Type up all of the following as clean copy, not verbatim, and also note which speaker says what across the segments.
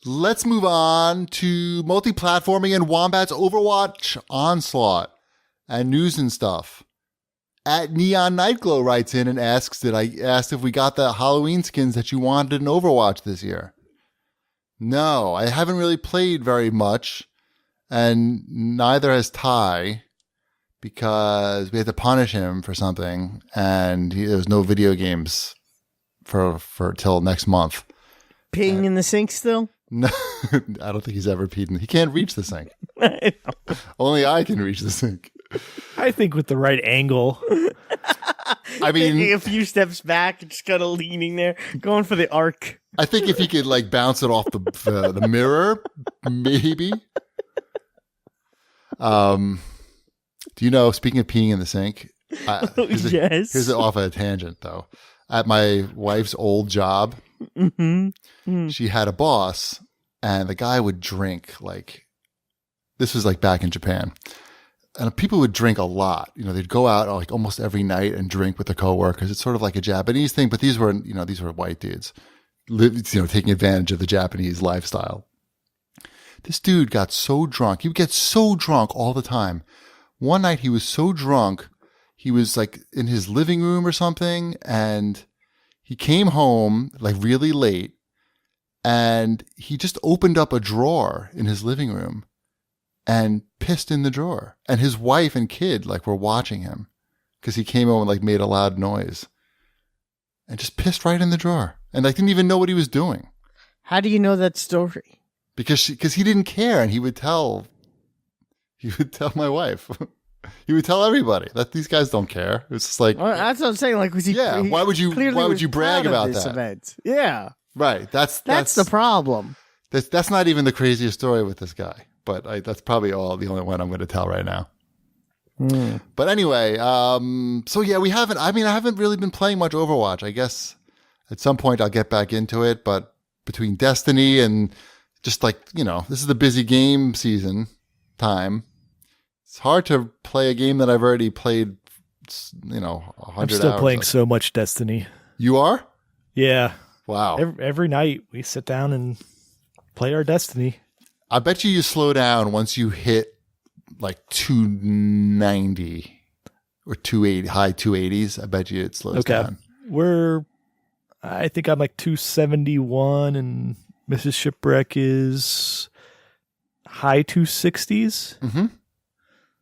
Speaker 1: Let's move on to multi-platforming and Wombat's Overwatch Onslaught and news and stuff. At Neon Nightglow writes in and asks, I asked if we got the Halloween skins that you wanted in Overwatch this year. No, I haven't really played very much, and neither has Ty, because we had to punish him for something, and there was no video games for till next month.
Speaker 2: Peeing in the sink still?
Speaker 1: No, I don't think he's ever peed in. He can't reach the sink. Only I can reach the sink.
Speaker 3: I think with the right angle.
Speaker 1: I mean,
Speaker 2: taking a few steps back and just kind of leaning there, going for the arc.
Speaker 1: I think if he could like bounce it off the mirror, maybe. Do you know? Speaking of peeing in the sink,
Speaker 2: yes.
Speaker 1: Here's off a tangent though. At my wife's old job, she had a boss, and the guy would drink like. This was like back in Japan. And people would drink a lot. You know, they'd go out like almost every night and drink with their coworkers. It's sort of like a Japanese thing, but these were white dudes, taking advantage of the Japanese lifestyle. This dude got so drunk. He would get so drunk all the time. One night he was so drunk, he was like in his living room or something, and he came home like really late, and he just opened up a drawer in his living room and pissed in the drawer. And his wife and kid like were watching him because he came home and like made a loud noise and just pissed right in the drawer. And I didn't even know what he was doing.
Speaker 2: How do you know that story?
Speaker 1: Because he didn't care, and he would tell my wife. He would tell everybody that these guys don't care. It was just like,
Speaker 2: well, that's what I'm saying. Like, was he?
Speaker 1: Yeah. Why would you brag about that?
Speaker 2: Event. Yeah.
Speaker 1: Right. That's
Speaker 2: the problem.
Speaker 1: That's not even the craziest story with this guy. But that's probably the only one I'm going to tell right now. But anyway, so yeah, I haven't really been playing much Overwatch. I guess at some point I'll get back into it, but between Destiny and just like, this is the busy game season time. It's hard to play a game that I've already played, 100 hours.
Speaker 3: I'm still playing so much Destiny.
Speaker 1: You are?
Speaker 3: Yeah.
Speaker 1: Wow.
Speaker 3: Every night we sit down and play our Destiny.
Speaker 1: I bet you slow down once you hit like 290 or 280, high 280s. I bet you it slows down.
Speaker 3: I think I'm like 271, and Mrs. Shipwreck is high 260s.
Speaker 1: Mm-hmm.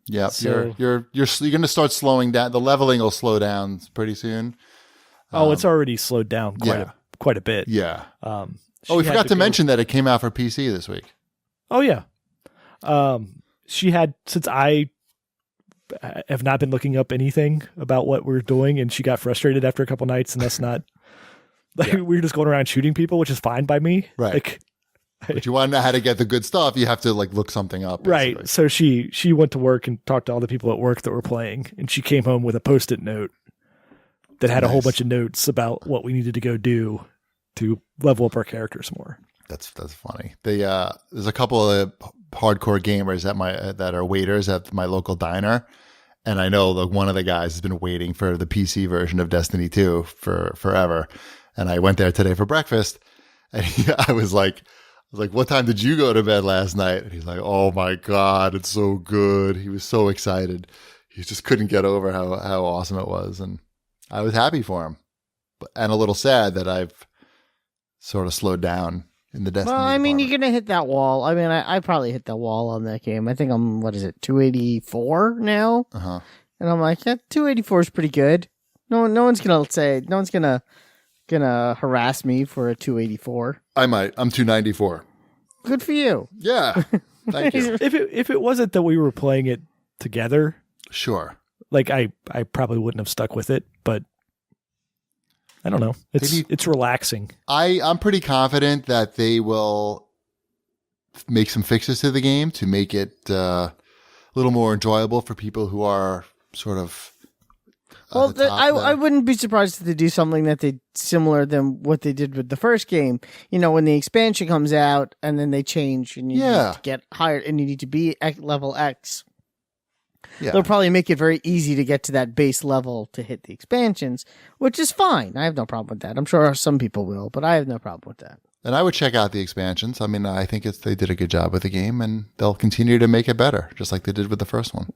Speaker 1: Yeah,
Speaker 3: so,
Speaker 1: you're going to start slowing down. The leveling will slow down pretty soon.
Speaker 3: It's already slowed down quite a bit.
Speaker 1: Yeah. We forgot to mention that it came out for PC this week.
Speaker 3: Oh, yeah. She had, since I have not been looking up anything about what we're doing, and she got frustrated after a couple nights, and that's not, we were just going around shooting people, which is fine by me.
Speaker 1: Right.
Speaker 3: Like,
Speaker 1: but you want to know how to get the good stuff, you have to like look something up. Basically.
Speaker 3: Right. So she went to work and talked to all the people at work that were playing, and she came home with a Post-it note that had a whole bunch of notes about what we needed to go do to level up our characters more.
Speaker 1: That's funny. There's a couple of hardcore gamers that are waiters at my local diner, and I know like one of the guys has been waiting for the PC version of Destiny 2 for forever. And I went there today for breakfast, and I was like, "What time did you go to bed last night?" And he's like, "Oh my God, it's so good." He was so excited. He just couldn't get over how awesome it was, and I was happy for him, and a little sad that I've sort of slowed down in the Destiny.
Speaker 2: Well, I mean,
Speaker 1: department.
Speaker 2: you're going to hit that wall. I mean, I probably hit that wall on that game. I think I'm, 284 now?
Speaker 1: Uh-huh.
Speaker 2: And I'm like, 284 is pretty good. No one's going to harass me for a 284.
Speaker 1: I might. I'm 294.
Speaker 2: Good for you.
Speaker 1: Yeah. Thank you.
Speaker 3: If it wasn't that we were playing it together,
Speaker 1: Sure.
Speaker 3: like I probably wouldn't have stuck with it, but I don't know. It's relaxing.
Speaker 1: I'm pretty confident that they will make some fixes to the game to make it a little more enjoyable for people who are sort of.
Speaker 2: Well, I wouldn't be surprised if they do something that they similar than what they did with the first game. When the expansion comes out and then they change and you need to get higher and you need to be at level X. Yeah. They'll probably make it very easy to get to that base level to hit the expansions, which is fine. I have no problem with that. I'm sure some people will, but I have no problem with that.
Speaker 1: And I would check out the expansions. I mean, I think they did a good job with the game, and they'll continue to make it better, just like they did with the first one.